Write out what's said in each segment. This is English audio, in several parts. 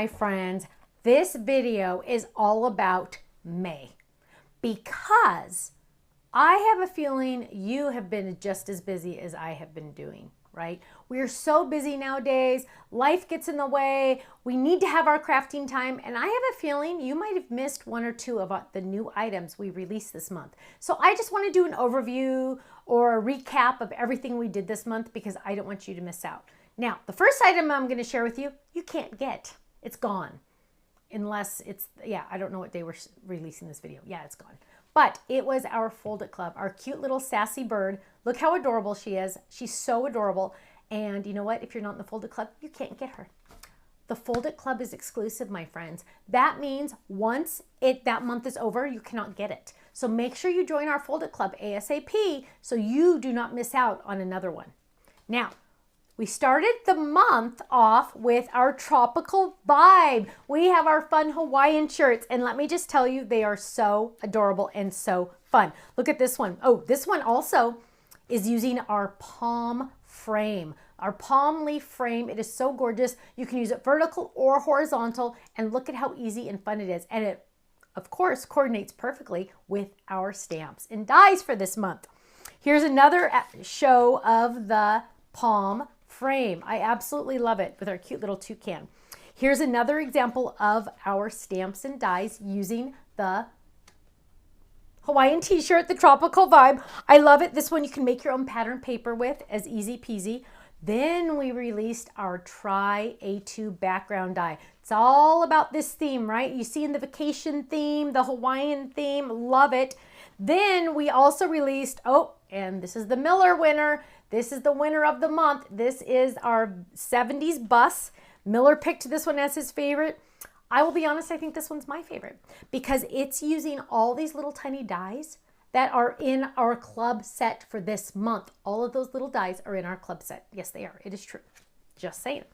my friends, this video is all about May because I have a feeling you have been just as busy as I have been doing, right? We are so busy nowadays. Life gets in the way. We need to have our crafting time. And I have a feeling you might have missed one or two of the new items we released this month. So I just want to do an overview or a recap of everything we did this month because I don't want you to miss out. Now, the first item I'm going to share with you, you can't get. It's gone. Unless it's, yeah, I don't know what day we're releasing this video. Yeah, it's gone. But it was our Fold It Club, our cute little sassy bird. Look how adorable she is. She's so adorable. And you know what? If you're not in the Fold It Club, you can't get her. The Fold It Club is exclusive, my friends. That means once that month is over, you cannot get it. So make sure you join our Fold It Club ASAP so you do not miss out on another one. Now, we started the month off with our tropical vibe. We have our fun Hawaiian shirts, and let me just tell you, they are so adorable and so fun. Look at this one. Oh, this one also is using our palm frame, our palm leaf frame. It is so gorgeous. You can use it vertical or horizontal, and look at how easy and fun it is. And it, of course, coordinates perfectly with our stamps and dies for this month. Here's another show of the palm frame. I absolutely love it with our cute little toucan. Here's another example of our stamps and dies using the Hawaiian t-shirt, the tropical vibe. I love it. This one you can make your own pattern paper with, as easy peasy. Then we released our Try A2 background die. It's all about this theme, right? You see in the vacation theme, the Hawaiian theme, love it. Then we also released, oh, and this is the Miller winner. This is the winner of the month. This is our 70s bus. Miller picked this one as his favorite. I will be honest, I think this one's my favorite because it's using all these little tiny dies that are in our club set for this month. All of those little dies are in our club set. Yes, they are. It is true. Just saying.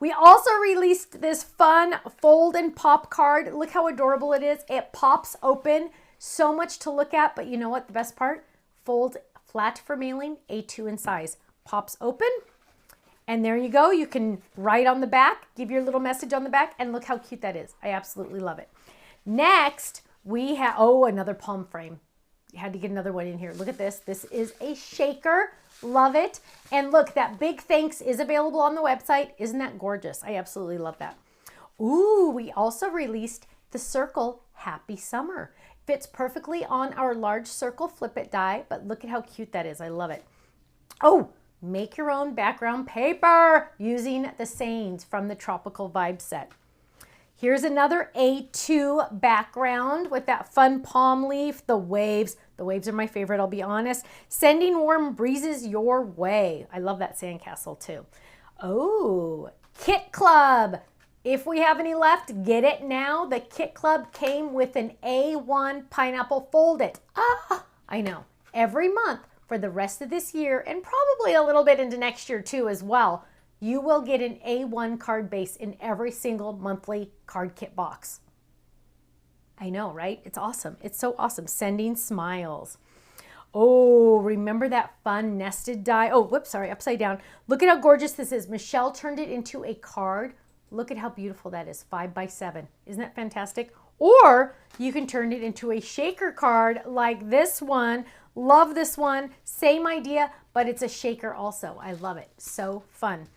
We also released this fun fold and pop card. Look how adorable it is. It pops open. So much to look at, but you know what? The best part? Fold flat for mailing, A2 in size. Pops open, and there you go. You can write on the back, give your little message on the back, and look how cute that is. I absolutely love it. Next, we have, oh, another palm frame. You had to get another one in here. Look at this. This is a shaker. Love it. And look, that big thanks is available on the website. Isn't that gorgeous? I absolutely love that. Ooh, we also released the Circle Happy Summer. Fits perfectly on our large circle flip it die, but look at how cute that is. I love it. Oh, make your own background paper using the sayings from the Tropical Vibe set. Here's another A2 background with that fun palm leaf, the waves. The waves are my favorite, I'll be honest. Sending warm breezes your way. I love that sandcastle too. Oh, Kit Club. If we have any left, get it now. The Kit Club came with an A1 pineapple fold it. Ah, I know. Every month for the rest of this year and probably a little bit into next year too as well, you will get an A1 card base in every single monthly card kit box. I know, right? It's awesome. It's so awesome. Sending smiles. Oh, remember that fun nested die? Oh, whoops, sorry, upside down. Look at how gorgeous this is. Michelle turned it into a card. Look at how beautiful that is, 5 by 7. Isn't that fantastic? Or you can turn it into a shaker card like this one. Love this one. Same idea, but it's a shaker also. I love it. So fun.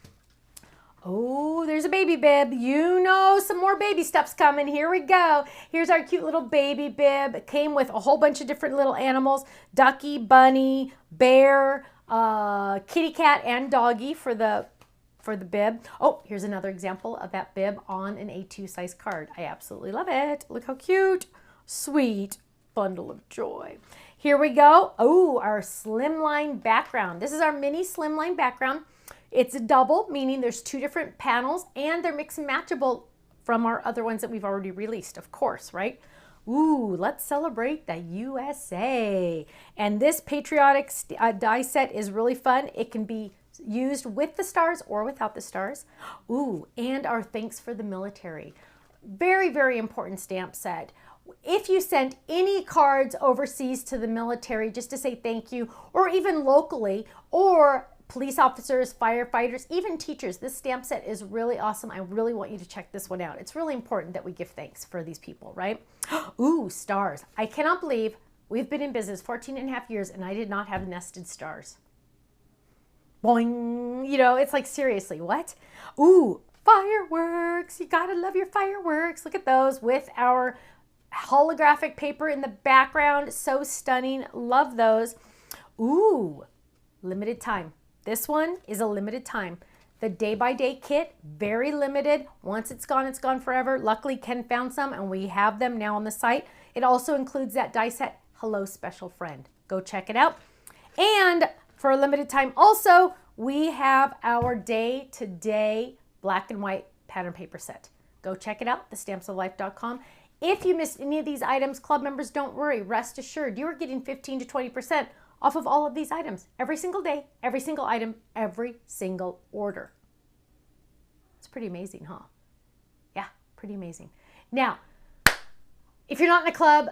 Oh, there's a baby bib. You know some more baby stuff's coming. Here we go. Here's our cute little baby bib. It came with a whole bunch of different little animals. Ducky, bunny, bear, kitty cat, and doggy for the bib. Oh, here's another example of that bib on an A2 size card. I absolutely love it. Look how cute. Sweet bundle of joy. Here we go. Oh, our slimline background. This is our mini slimline background. It's a double, meaning there's 2 different panels and they're mix and matchable from our other ones that we've already released, of course, right? Ooh, let's celebrate the USA. And this patriotic die set is really fun. It can be used with the stars or without the stars. Ooh, and our thanks for the military. Very, very important stamp set. If you sent any cards overseas to the military just to say thank you, or even locally, or police officers, firefighters, even teachers. This stamp set is really awesome. I really want you to check this one out. It's really important that we give thanks for these people, right? Ooh, stars. I cannot believe we've been in business 14 and a half years and I did not have nested stars. Boing. You know, it's like, seriously, what? Ooh, fireworks. You gotta love your fireworks. Look at those with our holographic paper in the background. So stunning. Love those. Ooh, limited time. This one is a limited time. The day-by-day kit, very limited. Once it's gone forever. Luckily, Ken found some and we have them now on the site. It also includes that die set, Hello Special Friend. Go check it out. And for a limited time also, we have our day-to-day black and white pattern paper set. Go check it out, thestampsoflife.com. If you missed any of these items, club members, don't worry. Rest assured, you are getting 15 to 20% off of all of these items every single day, every single item, every single order. It's pretty amazing, huh? Yeah, pretty amazing. Now, if you're not in a club,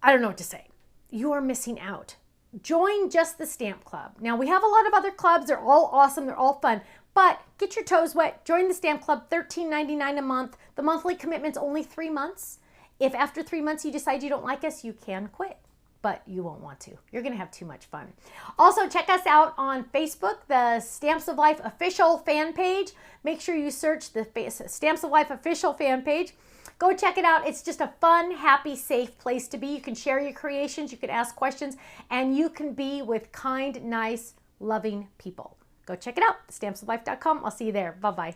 I don't know what to say. You are missing out. Join just the Stamp Club. Now, we have a lot of other clubs. They're all awesome. They're all fun. But get your toes wet. Join the Stamp Club, $13.99 a month. The monthly commitment's only 3 months. If after 3 months you decide you don't like us, you can quit. But you won't want to. You're going to have too much fun. Also, check us out on Facebook, the Stamps of Life official fan page. Make sure you search the Stamps of Life official fan page. Go check it out. It's just a fun, happy, safe place to be. You can share your creations, you can ask questions, and you can be with kind, nice, loving people. Go check it out, thestampsoflife.com. I'll see you there. Bye-bye.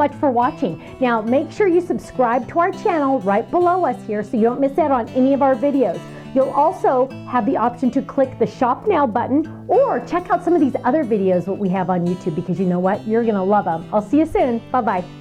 much for watching. Now, make sure you subscribe to our channel right below us here so you don't miss out on any of our videos. You'll also have the option to click the Shop Now button or check out some of these other videos that we have on YouTube, because you know what? You're going to love them. I'll see you soon. Bye-bye.